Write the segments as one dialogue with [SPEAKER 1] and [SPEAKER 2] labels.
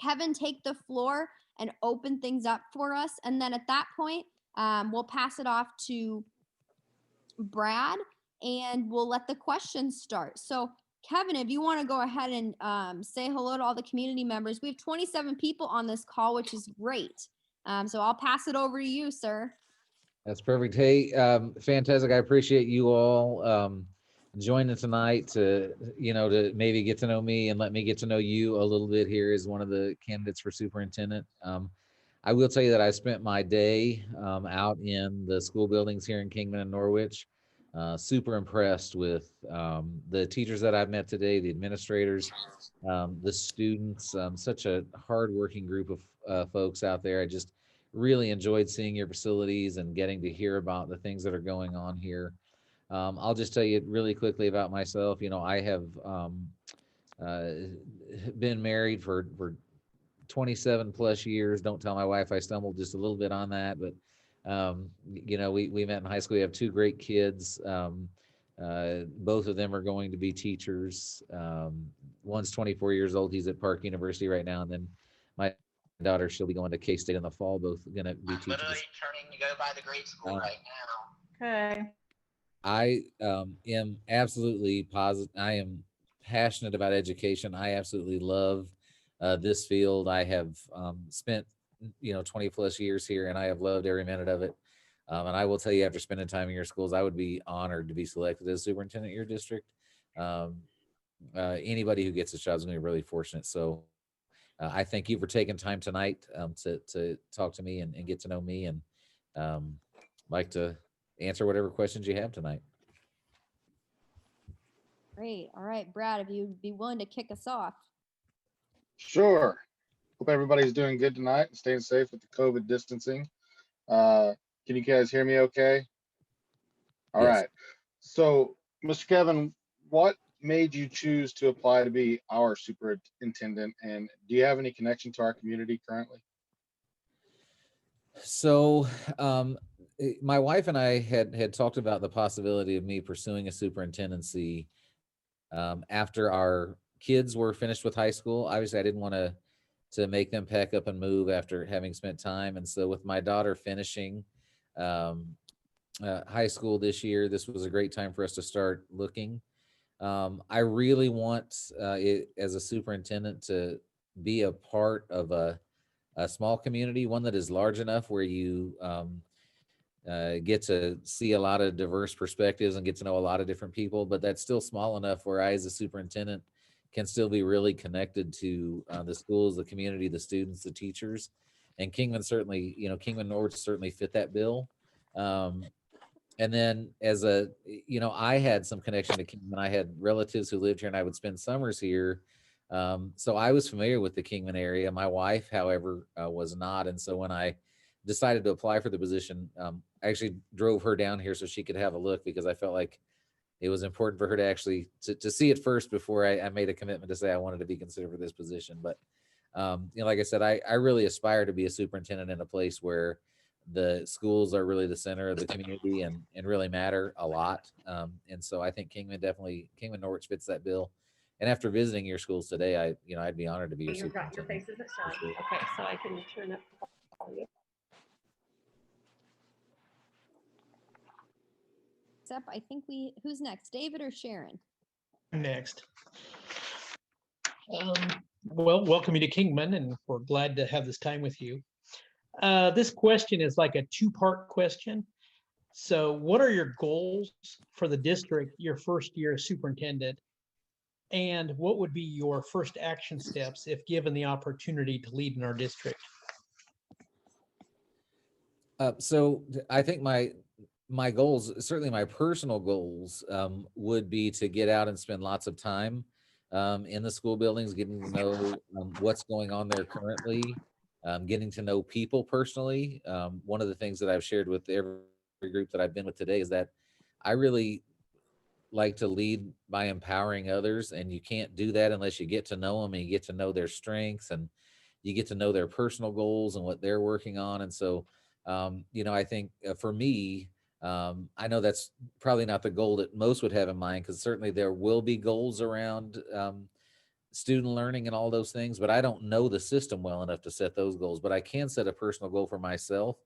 [SPEAKER 1] Kevin take the floor and open things up for us. And then at that point, we'll pass it off to Brad and we'll let the questions start. So Kevin, if you want to go ahead and say hello to all the community members. We have 27 people on this call, which is great. So I'll pass it over to you, sir.
[SPEAKER 2] That's perfect. Hey, fantastic. I appreciate you all joining tonight to, to maybe get to know me and let me get to know you a little bit here as one of the candidates for superintendent. I will tell you that I spent my day out in the school buildings here in Kingman and Norwich. Super impressed with the teachers that I've met today, the administrators, the students, such a hardworking group of folks out there. I just really enjoyed seeing your facilities and getting to hear about the things that are going on here. I'll just tell you really quickly about myself. I have been married for 27 plus years. Don't tell my wife I stumbled just a little bit on that, but we met in high school. We have two great kids. Both of them are going to be teachers. One's 24 years old. He's at Park University right now. And then my daughter, she'll be going to K-State in the fall, both going to be teachers.
[SPEAKER 3] Literally turning to go by the grade school right now.
[SPEAKER 4] Okay.
[SPEAKER 2] I am absolutely positive. I am passionate about education. I absolutely love this field. I have spent 20 plus years here, and I have loved every minute of it. And I will tell you, after spending time in your schools, I would be honored to be selected as superintendent in your district. Anybody who gets this job is going to be really fortunate. So I thank you for taking time tonight to talk to me and get to know me, and like to answer whatever questions you have tonight.
[SPEAKER 1] Great. All right, Brad, if you'd be willing to kick us off.
[SPEAKER 5] Sure. Hope everybody's doing good tonight and staying safe with the COVID distancing. Can you guys hear me okay? All
[SPEAKER 2] Yes.
[SPEAKER 5] right. So, Mr. Kevin, what made you choose to apply to be our superintendent, and do you have any connection to our community currently?
[SPEAKER 2] So my wife and I had talked about the possibility of me pursuing a superintendency after our kids were finished with high school. Obviously, I didn't want to make them pack up and move after having spent time. And so with my daughter finishing high school this year, this was a great time for us to start looking. I really want it as a superintendent to be a part of a small community, one that is large enough where you get to see a lot of diverse perspectives and get to know a lot of different people, but that's still small enough where I, as a superintendent, can still be really connected to the schools, the community, the students, the teachers. And Kingman certainly, Kingman Norwich certainly fit that bill. And then I had some connection to Kingman. I had relatives who lived here and I would spend summers here. So I was familiar with the Kingman area. My wife, however, was not. And so when I decided to apply for the position, I actually drove her down here so she could have a look, because I felt like it was important for her to actually to see it first before I made a commitment to say I wanted to be considered for this position. But like I said, I really aspire to be a superintendent in a place where the schools are really the center of the community and really matter a lot. And so I think Kingman Norwich fits that bill. And after visiting your schools today, I'd be honored to be your superintendent.
[SPEAKER 4] Your face isn't showing. Okay, so I can turn up the volume.
[SPEAKER 1] I think who's next, David or Sharon?
[SPEAKER 6] Next. Well, welcome you to Kingman, and we're glad to have this time with you. This question is like a two-part question. So what are your goals for the district your first year as superintendent? And what would be your first action steps if given the opportunity to lead in our district?
[SPEAKER 2] So I think my goals, certainly my personal goals, would be to get out and spend lots of time in the school buildings, getting to know what's going on there currently, getting to know people personally. One of the things that I've shared with every group that I've been with today is that I really like to lead by empowering others, and you can't do that unless you get to know them and you get to know their strengths and you get to know their personal goals and what they're working on. And so, I think for me, I know that's probably not the goal that most would have in mind, because certainly there will be goals around student learning and all those things, but I don't know the system well enough to set those goals. But I can set a personal goal for myself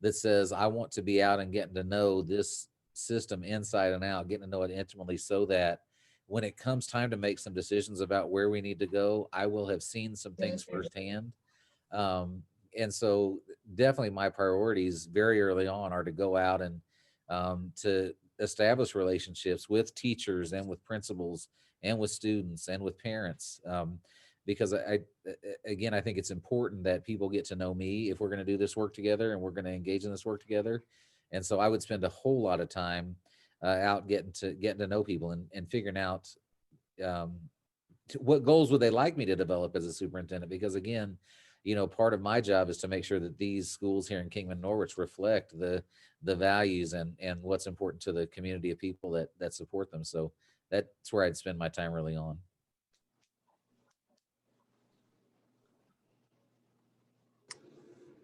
[SPEAKER 2] that says I want to be out and getting to know this system inside and out, getting to know it intimately, so that when it comes time to make some decisions about where we need to go, I will have seen some things firsthand. And so definitely my priorities very early on are to go out and to establish relationships with teachers and with principals and with students and with parents. Because again, I think it's important that people get to know me if we're going to do this work together and we're going to engage in this work together. And so I would spend a whole lot of time out getting to know people and figuring out what goals would they like me to develop as a superintendent? Because again, part of my job is to make sure that these schools here in Kingman Norwich reflect the values and what's important to the community of people that support them. So that's where I'd spend my time early on.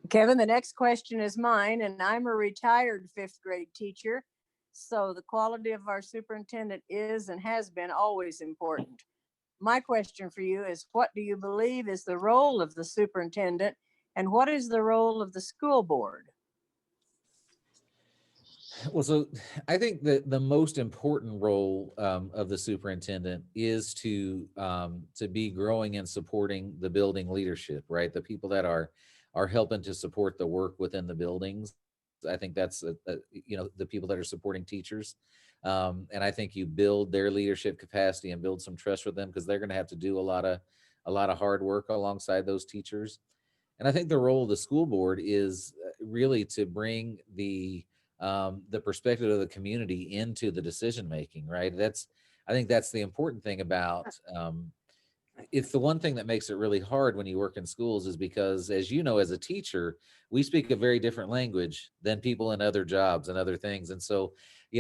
[SPEAKER 7] Kevin, the next question is mine, and I'm a retired 5th grade teacher. So the quality of our superintendent is and has been always important. My question for you is, what do you believe is the role of the superintendent, and what is the role of the school board?
[SPEAKER 2] Well, so I think that the most important role of the superintendent is to be growing and supporting the building leadership, right? The people that are helping to support the work within the buildings. I think that's the people that are supporting teachers. And I think you build their leadership capacity and build some trust with them, because they're going to have to do a lot of hard work alongside those teachers. And I think the role of the school board is really to bring the perspective of the community into the decision making, right? I think that's the important thing about it's the one thing that makes it really hard when you work in schools, is because, as you know, as a teacher, we speak a very different language than people in other jobs and other things. And so,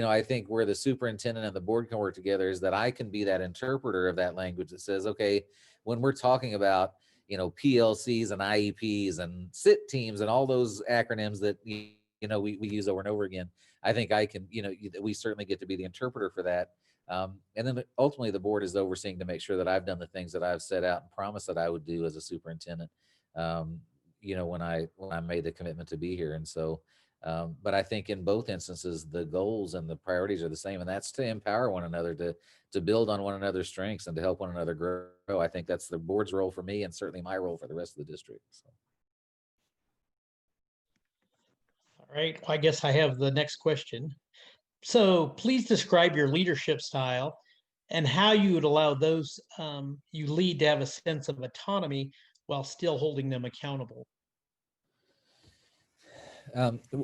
[SPEAKER 2] I think where the superintendent and the board can work together is that I can be that interpreter of that language that says, okay, when we're talking about, PLCs and IEPs and SIT teams and all those acronyms that, we use over and over again, I think I can, we certainly get to be the interpreter for that. And then ultimately the board is overseeing to make sure that I've done the things that I've set out and promised that I would do as a superintendent, when I made the commitment to be here. And so, but I think in both instances, the goals and the priorities are the same, and that's to empower one another, to build on one another's strengths and to help one another grow. I think that's the board's role for me, and certainly my role for the rest of the district. So.
[SPEAKER 6] All right, well, I guess I have the next question. So please describe your leadership style and how you would allow those you lead to have a sense of autonomy while still holding them accountable.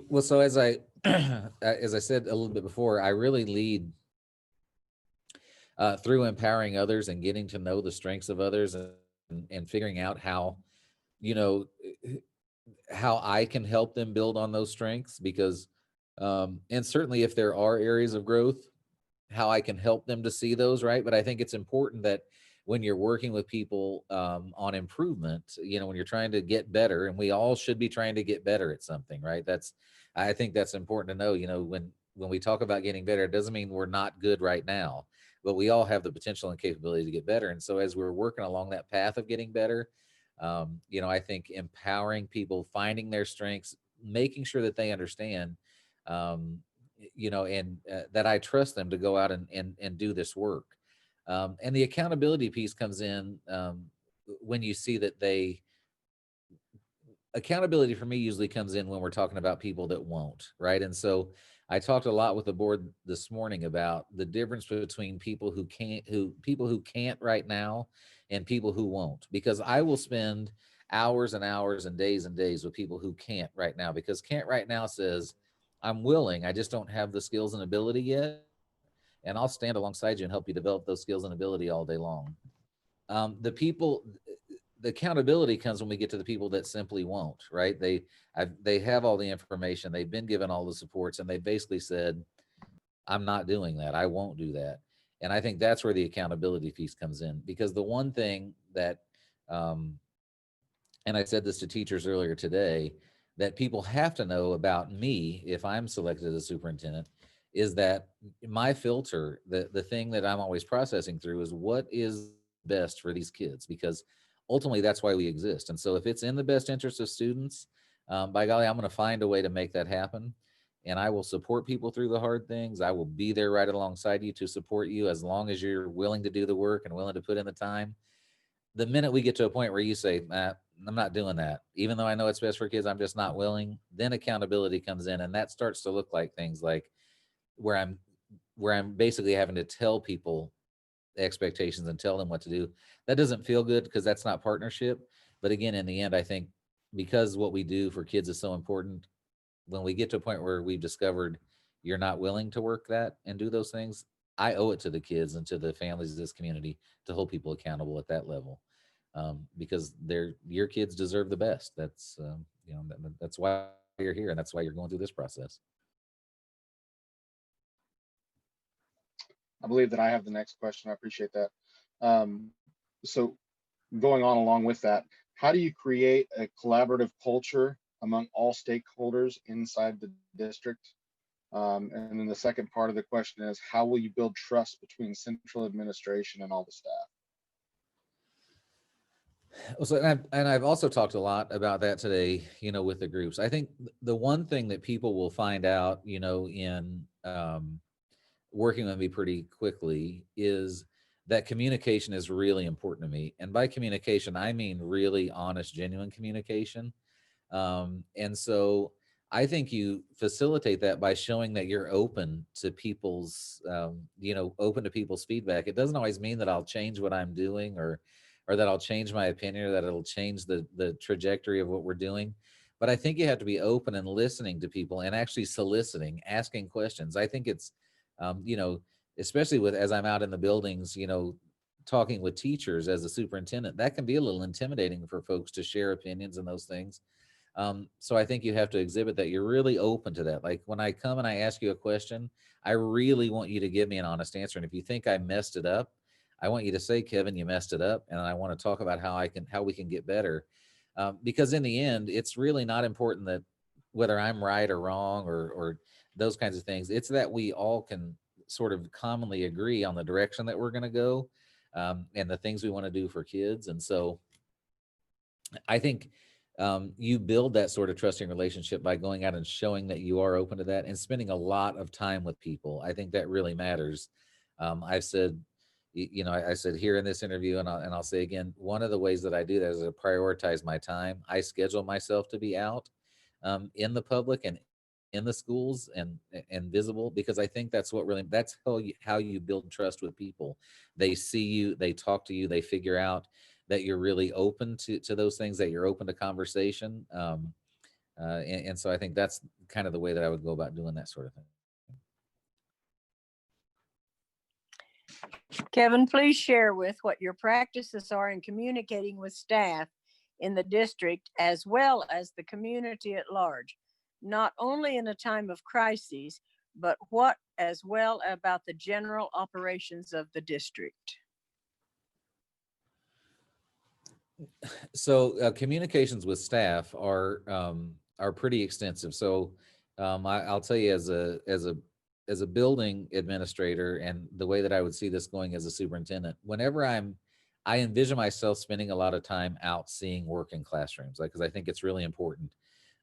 [SPEAKER 2] Well, so as I said a little bit before, I really lead through empowering others and getting to know the strengths of others and figuring out how I can help them build on those strengths, because and certainly if there are areas of growth, how I can help them to see those, right? But I think it's important that when you're working with people on improvement, when you're trying to get better, and we all should be trying to get better at something, right? I think that's important to know. When we talk about getting better, it doesn't mean we're not good right now, but we all have the potential and capability to get better. And so as we're working along that path of getting better, I think empowering people, finding their strengths, making sure that they understand, and that I trust them to go out and do this work. And the accountability piece comes in when you see that accountability for me usually comes in when we're talking about people that won't, right? And so I talked a lot with the board this morning about the difference between people who can't right now and people who won't, because I will spend hours and hours and days with people who can't right now, because can't right now says, I'm willing, I just don't have the skills and ability yet. And I'll stand alongside you and help you develop those skills and ability all day long. The accountability comes when we get to the people that simply won't, right? They have all the information, they've been given all the supports, and they basically said, I'm not doing that, I won't do that. And I think that's where the accountability piece comes in, because the one thing that, and I said this to teachers earlier today, that people have to know about me if I'm selected as a superintendent is that my filter, the thing that I'm always processing through, is what is best for these kids, because ultimately that's why we exist. And so if it's in the best interest of students, by golly, I'm going to find a way to make that happen. And I will support people through the hard things. I will be there right alongside you to support you as long as you're willing to do the work and willing to put in the time. The minute we get to a point where you say, I'm not doing that, even though I know it's best for kids, I'm just not willing, then accountability comes in. And that starts to look like things like where I'm basically having to tell people expectations and tell them what to do. That doesn't feel good because that's not partnership. But again, in the end, I think because what we do for kids is so important, when we get to a point where we've discovered you're not willing to work that and do those things, I owe it to the kids and to the families of this community to hold people accountable at that level, because your kids deserve the best. That's that's why you're here, and that's why you're going through this process.
[SPEAKER 5] I believe that I have the next question. I appreciate that. So going on along with that, how do you create a collaborative culture among all stakeholders inside the district? And then the second part of the question is, how will you build trust between central administration and all the staff?
[SPEAKER 2] So, and I've also talked a lot about that today, with the groups. I think the one thing that people will find out, in working with me pretty quickly is that communication is really important to me. And by communication, I mean really honest, genuine communication. And so I think you facilitate that by showing that you're open to people's, open to people's feedback. It doesn't always mean that I'll change what I'm doing or that I'll change my opinion or that it'll change the trajectory of what we're doing. But I think you have to be open and listening to people and actually soliciting, asking questions. I think it's, especially as I'm out in the buildings, talking with teachers as a superintendent, that can be a little intimidating for folks to share opinions and those things. So I think you have to exhibit that you're really open to that. Like when I come and I ask you a question, I really want you to give me an honest answer. And if you think I messed it up, I want you to say, Kevin, you messed it up. And I want to talk about how we can get better. Because in the end, it's really not important that whether I'm right or wrong or those kinds of things. It's that we all can sort of commonly agree on the direction that we're going to go, and the things we want to do for kids. And so I think you build that sort of trusting relationship by going out and showing that you are open to that and spending a lot of time with people. I think that really matters. I've said, I said here in this interview, and I'll say again, one of the ways that I do that is to prioritize my time. I schedule myself to be out in the public and in the schools and visible, because I think that's how you build trust with people. They see you, they talk to you, they figure out that you're really open to those things, that you're open to conversation. And so I think that's kind of the way that I would go about doing that sort of thing.
[SPEAKER 7] Kevin, please share with what your practices are in communicating with staff in the district as well as the community at large, not only in a time of crises, but what as well about the general operations of the district.
[SPEAKER 2] So communications with staff are pretty extensive. So I'll tell you, as a building administrator, and the way that I would see this going as a superintendent, whenever I envision myself spending a lot of time out seeing work in classrooms, because I think it's really important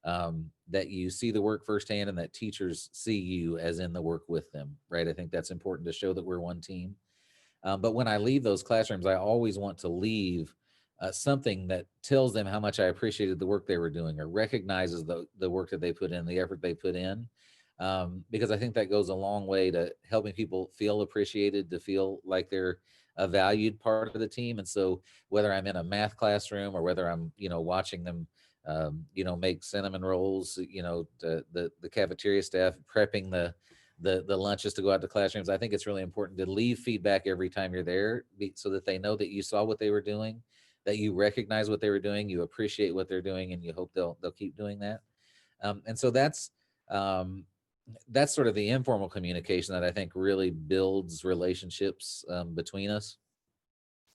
[SPEAKER 2] that you see the work firsthand and that teachers see you as in the work with them, right? I think that's important to show that we're one team. But when I leave those classrooms, I always want to leave something that tells them how much I appreciated the work they were doing, or recognizes the work that they put in, the effort they put in. Because I think that goes a long way to helping people feel appreciated, to feel like they're a valued part of the team. And so whether I'm in a math classroom or whether I'm, watching them, make cinnamon rolls, the cafeteria staff prepping the lunches to go out to classrooms, I think it's really important to leave feedback every time you're there, so that they know that you saw what they were doing, that you recognize what they were doing, you appreciate what they're doing, and you hope they'll keep doing that. And so that's sort of the informal communication that I think really builds relationships between us.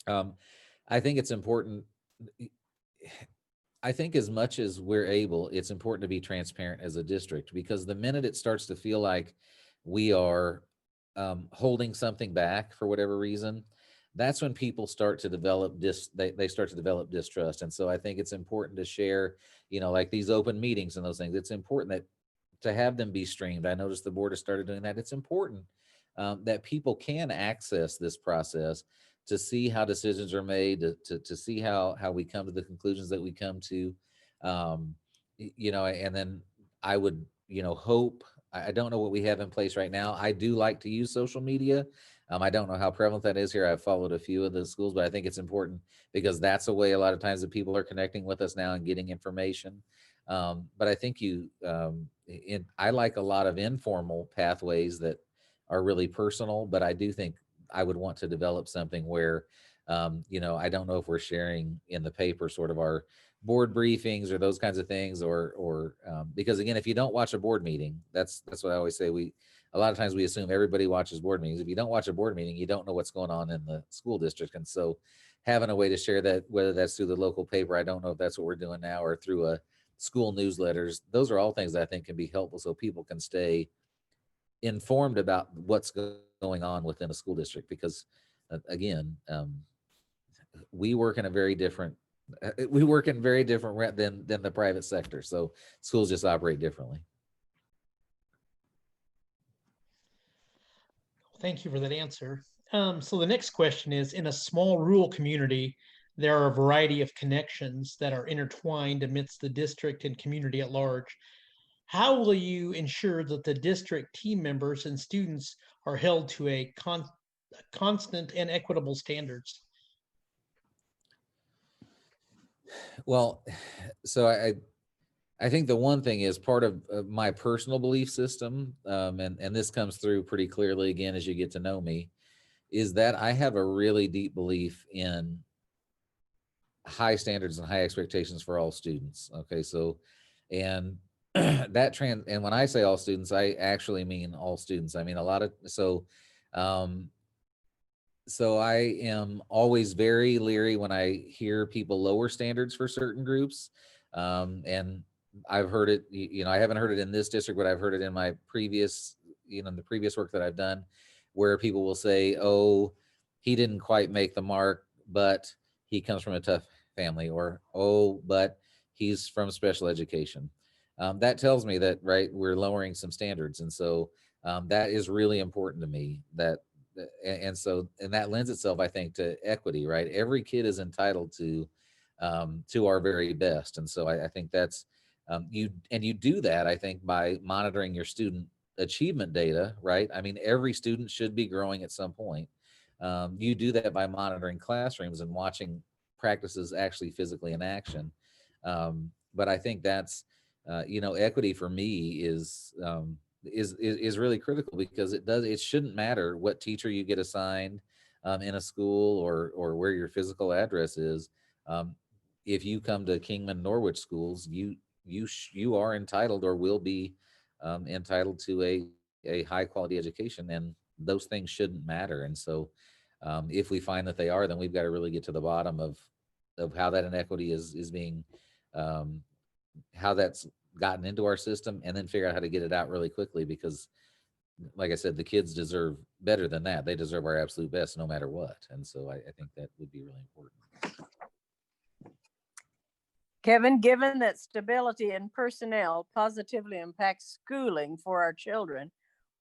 [SPEAKER 2] I think it's important. I think as much as we're able, it's important to be transparent as a district, because the minute it starts to feel like we are holding something back for whatever reason, that's when people start to develop they start to develop distrust. And so I think it's important to share, like these open meetings and those things. It's important that to have them be streamed. I noticed the board has started doing that. It's important that people can access this process to see how decisions are made, to see how we come to the conclusions that we come to, and then I would, hope, I don't know what we have in place right now. I do like to use social media. I don't know how prevalent that is here. I've followed a few of the schools, but I think it's important because that's a way a lot of times that people are connecting with us now and getting information. But I think I like a lot of informal pathways that are really personal, but I do think I would want to develop something where, I don't know if we're sharing in the paper sort of our board briefings or those kinds of things, or because again, if you don't watch a board meeting, that's what I always say. A lot of times we assume everybody watches board meetings. If you don't watch a board meeting, you don't know what's going on in the school district. And so having a way to share that, whether that's through the local paper, I don't know if that's what we're doing now, or through a school newsletters, those are all things that I think can be helpful so people can stay informed about what's going on within a school district. Because again, we work in a very different than the private sector. So schools just operate differently.
[SPEAKER 6] Thank you for that answer. So the next question is, in a small rural community, there are a variety of connections that are intertwined amidst the district and community at large. How will you ensure that the district team members and students are held to a constant and equitable standards?
[SPEAKER 2] Well, so I think the one thing is part of my personal belief system, and this comes through pretty clearly again as you get to know me, is that I have a really deep belief in high standards and high expectations for all students. Okay, so and and when I say all students, I actually mean all students. I mean so I am always very leery when I hear people lower standards for certain groups. And I've heard it, I haven't heard it in this district, but I've heard it in my previous, the previous work that I've done, where people will say, oh, he didn't quite make the mark, but he comes from a tough family, or, oh, but he's from special education. That tells me that, right, we're lowering some standards. And so that is really important to me, and that lends itself, I think, to equity, right? Every kid is entitled to our very best. And so I think that's, you do that, I think, by monitoring your student achievement data, right? I mean, every student should be growing at some point. You do that by monitoring classrooms and watching practices actually physically in action. But I think that's, equity for me is really critical, because it shouldn't matter what teacher you get assigned in a school, or where your physical address is. If you come to Kingman Norwich schools, you are entitled, or will be entitled to a high quality education, and those things shouldn't matter. And so if we find that they are, then we've got to really get to the bottom of how that inequity is being, how that's gotten into our system, and then figure out how to get it out really quickly, because like I said, the kids deserve better than that. They deserve our absolute best no matter what. And so I think that would be really important.
[SPEAKER 7] Kevin, given that stability in personnel positively impacts schooling for our children,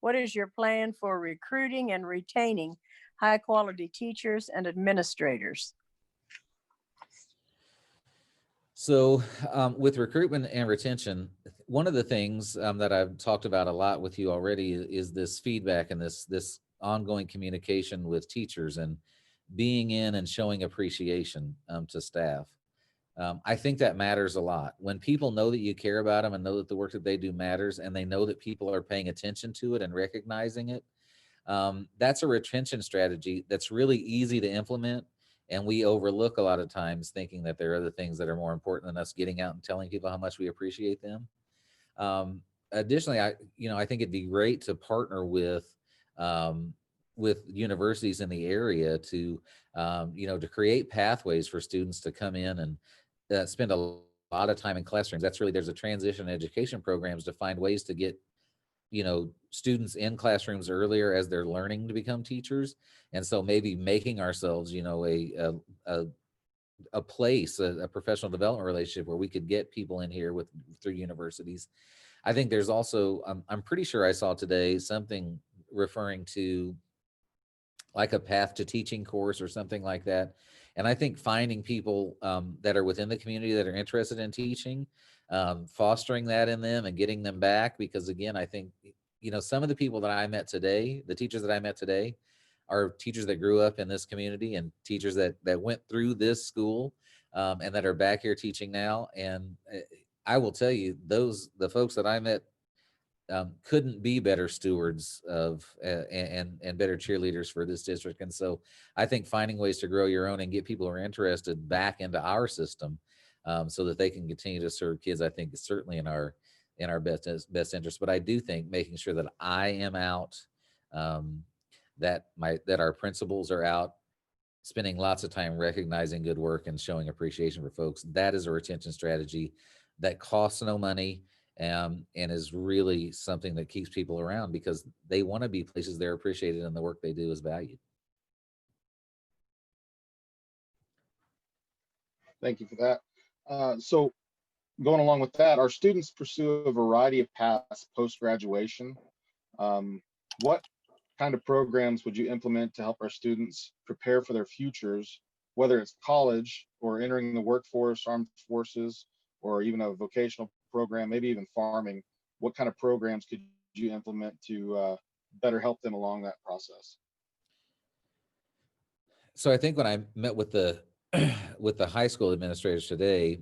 [SPEAKER 7] what is your plan for recruiting and retaining high quality teachers and administrators?
[SPEAKER 2] So with recruitment and retention, one of the things that I've talked about a lot with you already is this feedback and this ongoing communication with teachers, and being in and showing appreciation to staff. I think that matters a lot. When people know that you care about them and know that the work that they do matters, and they know that people are paying attention to it and recognizing it, that's a retention strategy that's really easy to implement. And we overlook a lot of times, thinking that there are other things that are more important than us getting out and telling people how much we appreciate them. Additionally, I think it'd be great to partner with universities in the area to create pathways for students to come in and spend a lot of time in classrooms. That's really, there's a transition education programs to find ways to get students in classrooms earlier as they're learning to become teachers. And so maybe making ourselves, a place, a professional development relationship where we could get people in here through universities. I think there's also, I'm pretty sure I saw today something referring to like a path to teaching course or something like that. And I think finding people that are within the community that are interested in teaching, fostering that in them and getting them back. Because again, I think, some of the people that I met today, the teachers that I met today, are teachers that grew up in this community and teachers that went through this school and that are back here teaching now. And I will tell you, the folks that I met couldn't be better stewards of and better cheerleaders for this district. And so I think finding ways to grow your own and get people who are interested back into our system so that they can continue to serve kids, I think is certainly in our best interest. But I do think making sure that I am out, that our principals are out, spending lots of time recognizing good work and showing appreciation for folks. That is a retention strategy that costs no money and is really something that keeps people around because they want to be places they're appreciated and the work they do is valued.
[SPEAKER 5] Thank you for that. So going along with that, our students pursue a variety of paths post-graduation. What kind of programs would you implement to help our students prepare for their futures, whether it's college or entering the workforce, armed forces, or even a vocational program, maybe even farming? What kind of programs could you implement to better help them along that process?
[SPEAKER 2] So I think when I met with the with the high school administrators today,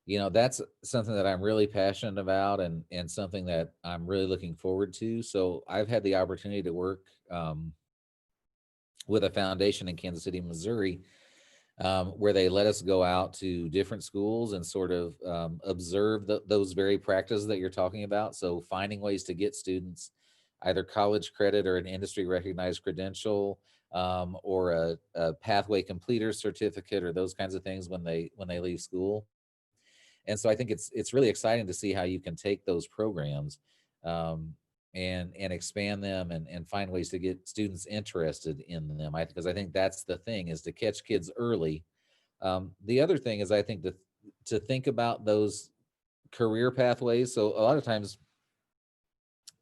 [SPEAKER 2] that's something that I'm really passionate about and something that I'm really looking forward to. So I've had the opportunity to work with a foundation in Kansas City, Missouri, where they let us go out to different schools and sort of observe those very practices that you're talking about. So finding ways to get students either college credit or an industry recognized credential or a pathway completer certificate or those kinds of things when they leave school. And so I think it's really exciting to see how you can take those programs and expand them and find ways to get students interested in them. Because I think that's the thing, is to catch kids early. The other thing is I think to think about those career pathways. So a lot of times,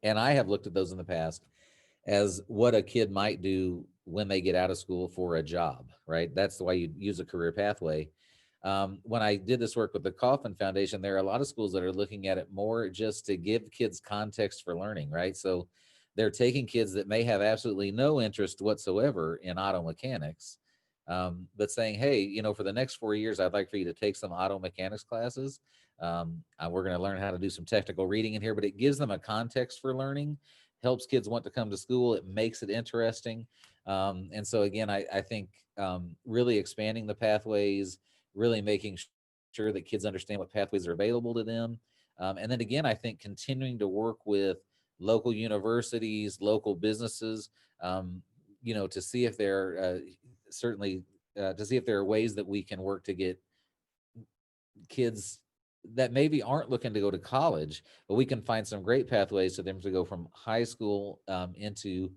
[SPEAKER 2] and I have looked at those in the past, as what a kid might do when they get out of school for a job, right? That's the way you use a career pathway. When I did this work with the Kauffman Foundation, there are a lot of schools that are looking at it more just to give kids context for learning, right? So they're taking kids that may have absolutely no interest whatsoever in auto mechanics, but saying, hey, for the next 4 years, I'd like for you to take some auto mechanics classes. We're going to learn how to do some technical reading in here, but it gives them a context for learning, helps kids want to come to school. It makes it interesting. And so again, I think really expanding the pathways, really making sure that kids understand what pathways are available to them. And then again, I think continuing to work with local universities, local businesses, to see if there to see if there are ways that we can work to get kids that maybe aren't looking to go to college, but we can find some great pathways to them to go from high school into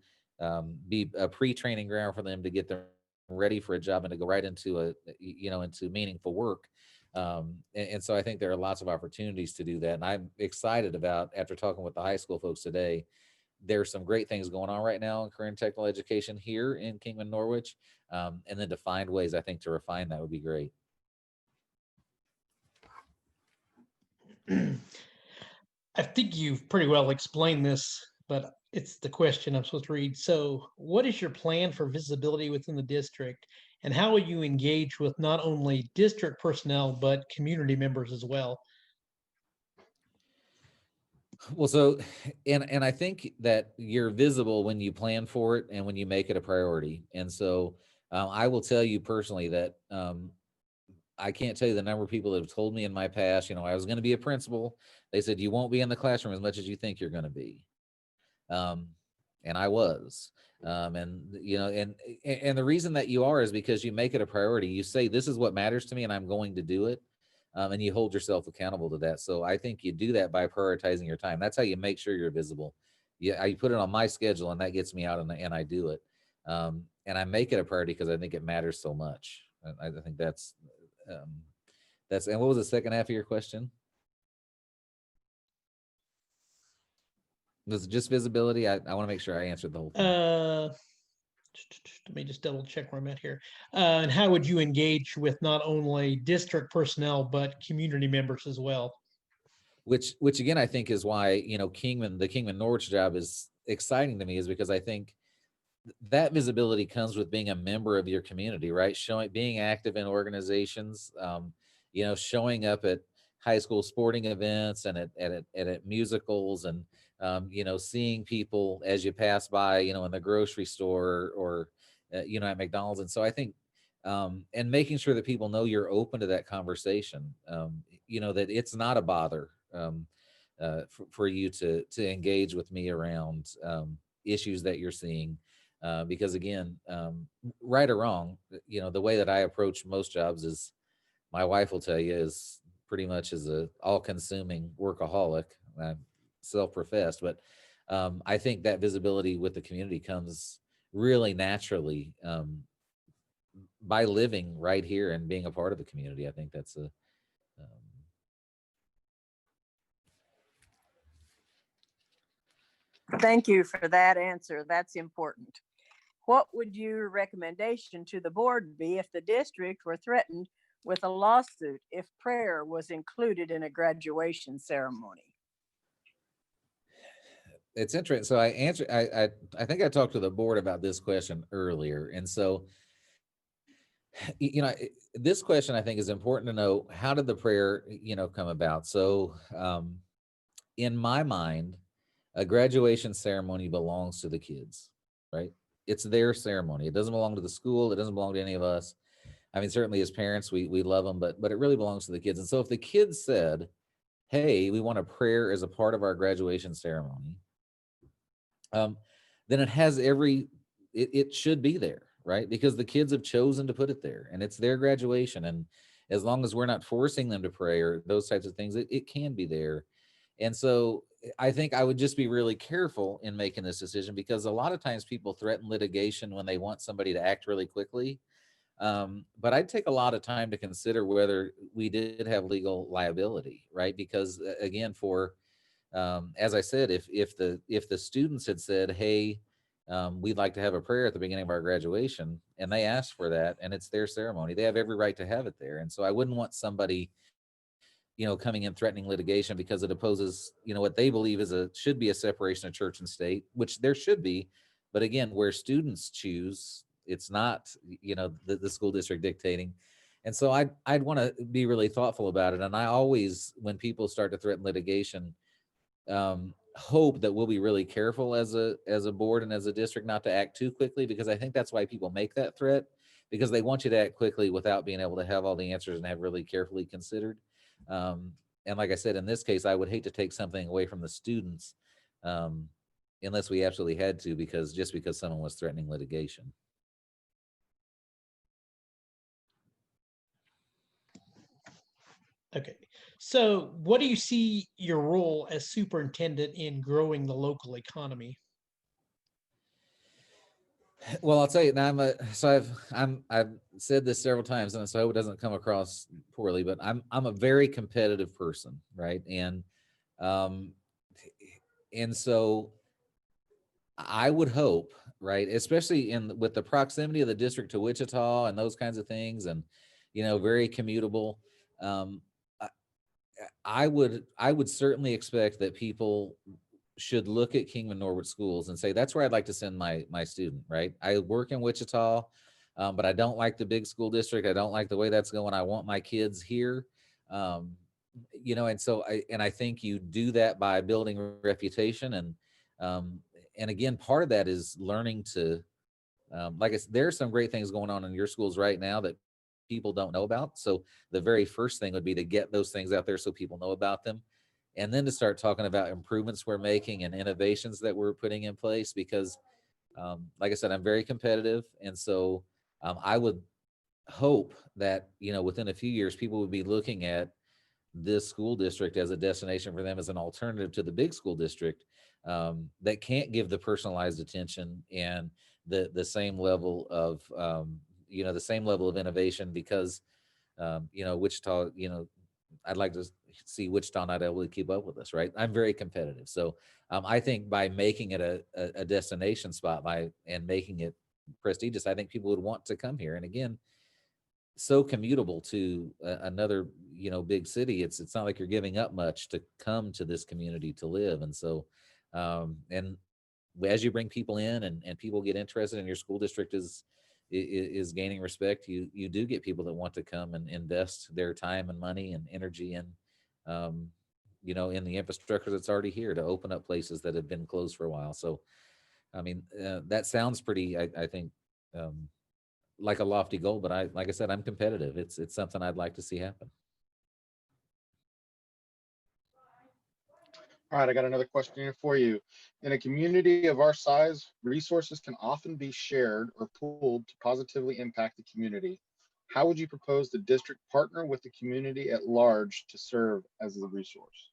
[SPEAKER 2] be a pre-training ground for them to get them ready for a job and to go right into into meaningful work. And so I think there are lots of opportunities to do that. And I'm excited about, after talking with the high school folks today, there's some great things going on right now in career and technical education here in Kingman, Norwich. And then to find ways, I think, to refine that would be great.
[SPEAKER 6] I think you've pretty well explained this, but it's the question I'm supposed to read. So what is your plan for visibility within the district, and how will you engage with not only district personnel, but community members as well?
[SPEAKER 2] Well, so, and I think that you're visible when you plan for it and when you make it a priority. And so I will tell you personally that I can't tell you the number of people that have told me in my past, I was going to be a principal. They said, you won't be in the classroom as much as you think you're going to be. And I was, and the reason that you are is because you make it a priority. You say, this is what matters to me and I'm going to do it. And you hold yourself accountable to that. So I think you do that by prioritizing your time. That's how you make sure you're visible. yeah, I put it on my schedule and that gets me out and I do it. And I make it a priority because I think it matters so much. I think and what was the second half of your question? Was it just visibility? I want to make sure I answered the whole thing.
[SPEAKER 6] Let me just double check where I'm at here. And how would you engage with not only district personnel, but community members as well?
[SPEAKER 2] Which again, I think is why, the Kingman Norwich job is exciting to me, is because I think that visibility comes with being a member of your community, right? Being active in organizations, showing up at high school sporting events and at musicals, and seeing people as you pass by, in the grocery store or at McDonald's. And so I think, and making sure that people know you're open to that conversation, that it's not a bother for you to engage with me around issues that you're seeing. Because again, right or wrong, the way that I approach most jobs is, my wife will tell you, is pretty much as a all-consuming workaholic. I'm self-professed, but I think that visibility with the community comes really naturally by living right here and being a part of the community. I think that's
[SPEAKER 7] Thank you for that answer. That's important. What would your recommendation to the board be if the district were threatened with a lawsuit if prayer was included in a graduation ceremony?
[SPEAKER 2] It's interesting. So I think I talked to the board about this question earlier. And so, this question I think is important to know. How did the prayer, come about? So in my mind, a graduation ceremony belongs to the kids, right? It's their ceremony. It doesn't belong to the school. It doesn't belong to any of us. I mean, certainly as parents, we love them, but it really belongs to the kids. And so if the kids said, hey, we want a prayer as a part of our graduation ceremony, then it should be there, right? Because the kids have chosen to put it there and it's their graduation. And as long as we're not forcing them to pray or those types of things, it can be there. And so I think I would just be really careful in making this decision, because a lot of times people threaten litigation when they want somebody to act really quickly. But I'd take a lot of time to consider whether we did have legal liability, right? Because again, as I said, if the students had said, hey, we'd like to have a prayer at the beginning of our graduation, and they asked for that, and it's their ceremony, they have every right to have it there. And so I wouldn't want somebody coming in threatening litigation because it opposes, what they believe should be a separation of church and state, which there should be. But again, where students choose, it's not, the school district dictating. And so I'd want to be really thoughtful about it. And I always, when people start to threaten litigation, hope that we'll be really careful as a board and as a district not to act too quickly, because I think that's why people make that threat, because they want you to act quickly without being able to have all the answers and have really carefully considered. And like I said, in this case, I would hate to take something away from the students unless we absolutely had to, because someone was threatening litigation.
[SPEAKER 6] Okay, so what do you see your role as superintendent in growing the local economy?
[SPEAKER 2] Well, I'll tell you now. I've said this several times, and so I hope it doesn't come across poorly, but I'm a very competitive person, right? And so I would hope, right, especially with the proximity of the district to Wichita and those kinds of things, and very commutable. I would certainly expect that people should look at Kingman Norwood schools and say, that's where I'd like to send my student, right? I work in Wichita, but I don't like the big school district. I don't like the way that's going. I want my kids here. And so I think you do that by building reputation. And again, part of that is learning to, there are some great things going on in your schools right now that people don't know about. So the very first thing would be to get those things out there so people know about them. And then to start talking about improvements we're making and innovations that we're putting in place, because like I said, I'm very competitive. And so I would hope that, within a few years, people would be looking at this school district as a destination for them as an alternative to the big school district, that can't give the personalized attention and the same level of, the same level of innovation, because, Wichita, I'd like to see Wichita not able to keep up with us, right? I'm very competitive. So I think by making it a destination spot and making it prestigious, I think people would want to come here. And again, so commutable to another, big city. It's not like you're giving up much to come to this community to live. And so, and as you bring people in and people get interested and your school district is gaining respect, you do get people that want to come and invest their time and money and energy in, in the infrastructure that's already here to open up places that have been closed for a while. So, I mean, that sounds pretty, I think, like a lofty goal, but like I said, I'm competitive. It's something I'd like to see happen.
[SPEAKER 5] All right, I got another question here for you. In a community of our size, resources can often be shared or pooled to positively impact the community. How would you propose the district partner with the community at large to serve as a resource?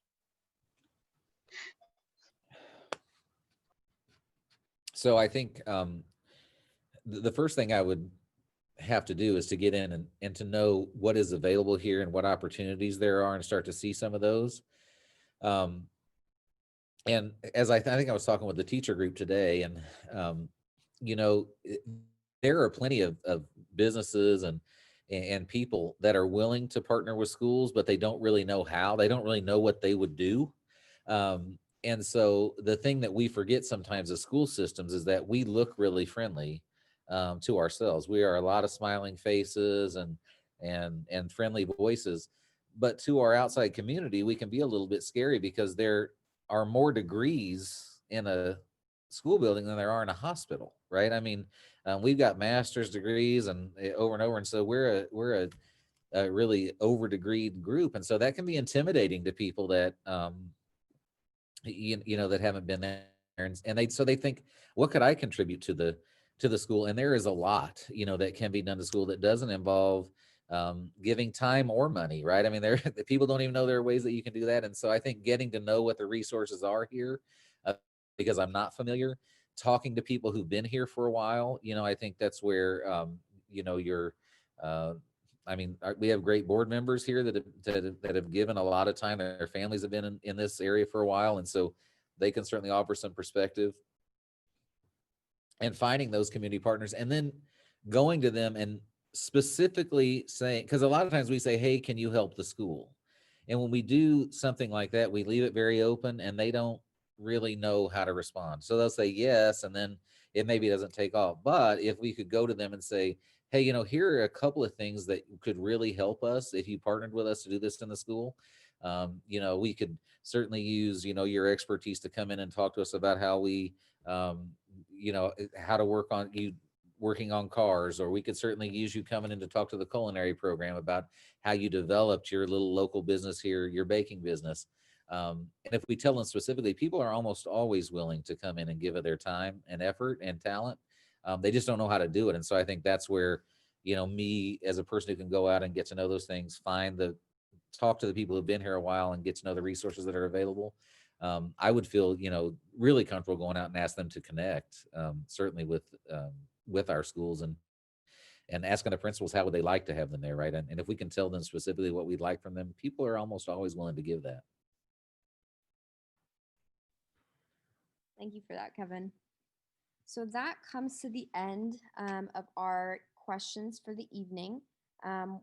[SPEAKER 2] So I think the first thing I would have to do is to get in and to know what is available here and what opportunities there are and start to see some of those. And as I think I was talking with the teacher group today, and there are plenty of businesses and people that are willing to partner with schools, but they don't really know how. They don't really know what they would do. And so the thing that we forget sometimes as school systems is that we look really friendly to ourselves. We are a lot of smiling faces and friendly voices, but to our outside community, we can be a little bit scary because there are more degrees in a school building than there are in a hospital, right? I mean, we've got master's degrees and over and over, and so we're a really over degreed group, and so that can be intimidating to people that that haven't been there, and they think, what could I contribute to the school? And there is a lot that can be done to school that doesn't involve giving time or money, right? I mean, people don't even know there are ways that you can do that. And so I think getting to know what the resources are here, because I'm not familiar, talking to people who've been here for a while, I think that's where, you're, we have great board members here that have given a lot of time. Their families have been in this area for a while. And so they can certainly offer some perspective, and finding those community partners and then going to them and specifically saying, because a lot of times we say, hey, can you help the school? And when we do something like that, we leave it very open and they don't really know how to respond. So they'll say yes, and then it maybe doesn't take off. But if we could go to them and say, hey, here are a couple of things that could really help us if you partnered with us to do this in the school. We could certainly use, your expertise to come in and talk to us about how we, how to working on cars, or we could certainly use you coming in to talk to the culinary program about how you developed your little local business here, your baking business. And if we tell them specifically, people are almost always willing to come in and give it their time and effort and talent. They just don't know how to do it. And so I think that's where, me as a person who can go out and get to know those things, talk to the people who've been here a while and get to know the resources that are available. I would feel, really comfortable going out and ask them to connect, certainly with our schools and asking the principals, how would they like to have them there, right? And if we can tell them specifically what we'd like from them, people are almost always willing to give that.
[SPEAKER 1] Thank you for that, Kevin. So that comes to the end of our questions for the evening.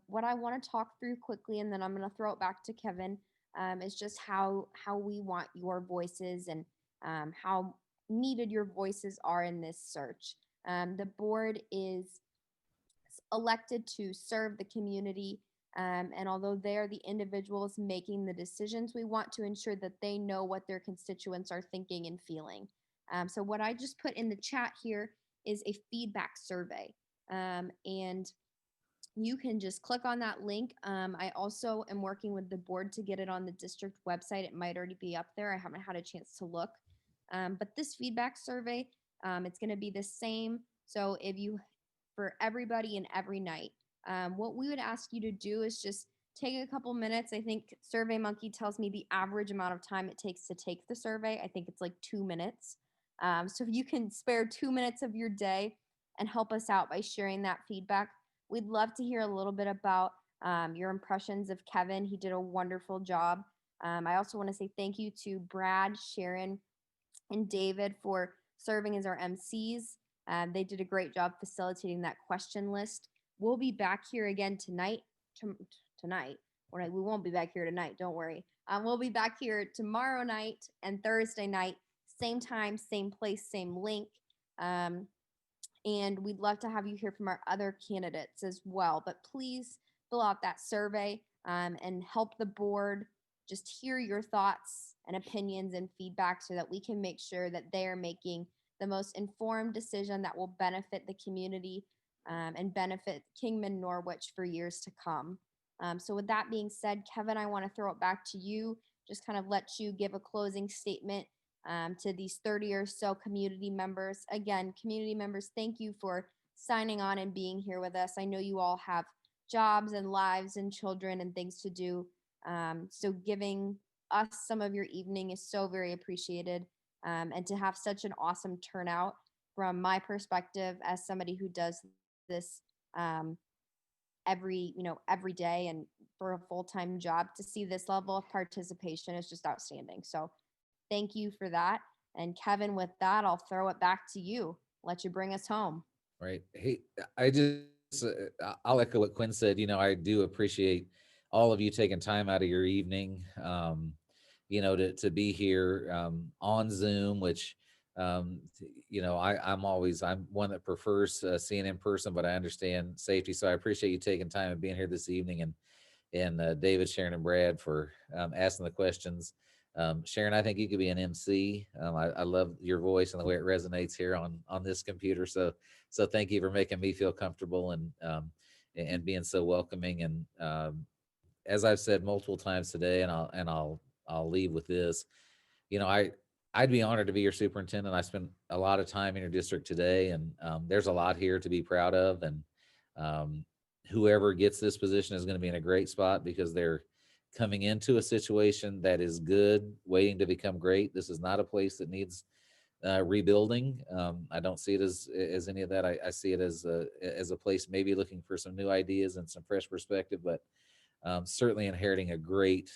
[SPEAKER 1] What I want to talk through quickly, and then I'm going to throw it back to Kevin, is just how we want your voices and how needed your voices are in this search. The board is elected to serve the community, and although they are the individuals making the decisions, we want to ensure that they know what their constituents are thinking and feeling. So what I just put in the chat here is a feedback survey, and you can just click on that link. I also am working with the board to get it on the district website. It might already be up there. I haven't had a chance to look. But this feedback survey, it's going to be the same. So for everybody and every night, what we would ask you to do is just take a couple minutes. I think SurveyMonkey tells me the average amount of time it takes to take the survey. I think it's like 2 minutes. So if you can spare 2 minutes of your day and help us out by sharing that feedback, we'd love to hear a little bit about your impressions of Kevin. He did a wonderful job. I also want to say thank you to Brad, Sharon, and David for serving as our MCs. They did a great job facilitating that question list. We'll be back here again tonight. We won't be back here tonight, don't worry. We'll be back here tomorrow night and Thursday night, same time, same place, same link. And we'd love to have you hear from our other candidates as well. But please fill out that survey and help the board just hear your thoughts and opinions and feedback so that we can make sure that they are making the most informed decision that will benefit the community and benefit Kingman Norwich for years to come. So with that being said, Kevin, I want to throw it back to you, just kind of let you give a closing statement to these 30 or so community members. Again, community members, thank you for signing on and being here with us. I know you all have jobs and lives and children and things to do. So giving us some of your evening is so very appreciated. And to have such an awesome turnout from my perspective as somebody who does this every day and for a full-time job, to see this level of participation is just outstanding. So thank you for that. And Kevin, with that, I'll throw it back to you. Let you bring us home.
[SPEAKER 2] Right. Hey, I'll echo what Quinn said. I do appreciate all of you taking time out of your evening, to be here on Zoom, which, I'm one that prefers seeing in person, but I understand safety. So I appreciate you taking time and being here this evening, and David, Sharon, and Brad for asking the questions. Sharon, I think you could be an MC. I love your voice and the way it resonates here on this computer. So thank you for making me feel comfortable and being so welcoming. And as I've said multiple times today, and I'll leave with this, I'd be honored to be your superintendent. I spent a lot of time in your district today, and there's a lot here to be proud of. And whoever gets this position is going to be in a great spot because they're coming into a situation that is good, waiting to become great. This is not a place that needs rebuilding. I don't see it as any of that. I see it as a place maybe looking for some new ideas and some fresh perspective, but certainly inheriting a great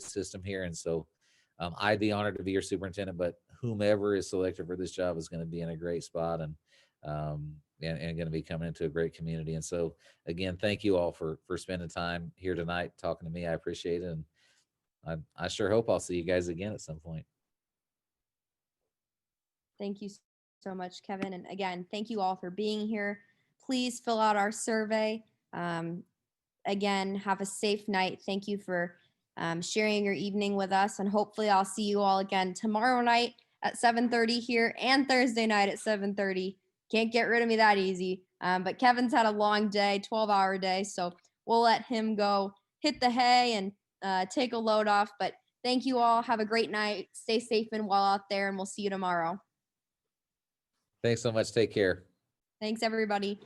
[SPEAKER 2] system here. And so I'd be honored to be your superintendent, but whomever is selected for this job is going to be in a great spot and going to be coming into a great community. And so again, thank you all for spending time here tonight talking to me. I appreciate it. And I sure hope I'll see you guys again at some point.
[SPEAKER 1] Thank you so much, Kevin. And again, thank you all for being here. Please fill out our survey. Again, have a safe night. Thank you for sharing your evening with us. And hopefully I'll see you all again tomorrow night at 7:30 here and Thursday night at 7:30. Can't get rid of me that easy. But Kevin's had a long day, 12-hour day. So we'll let him go hit the hay and take a load off. But thank you all. Have a great night. Stay safe and well out there. And we'll see you tomorrow.
[SPEAKER 2] Thanks so much. Take care.
[SPEAKER 1] Thanks, everybody.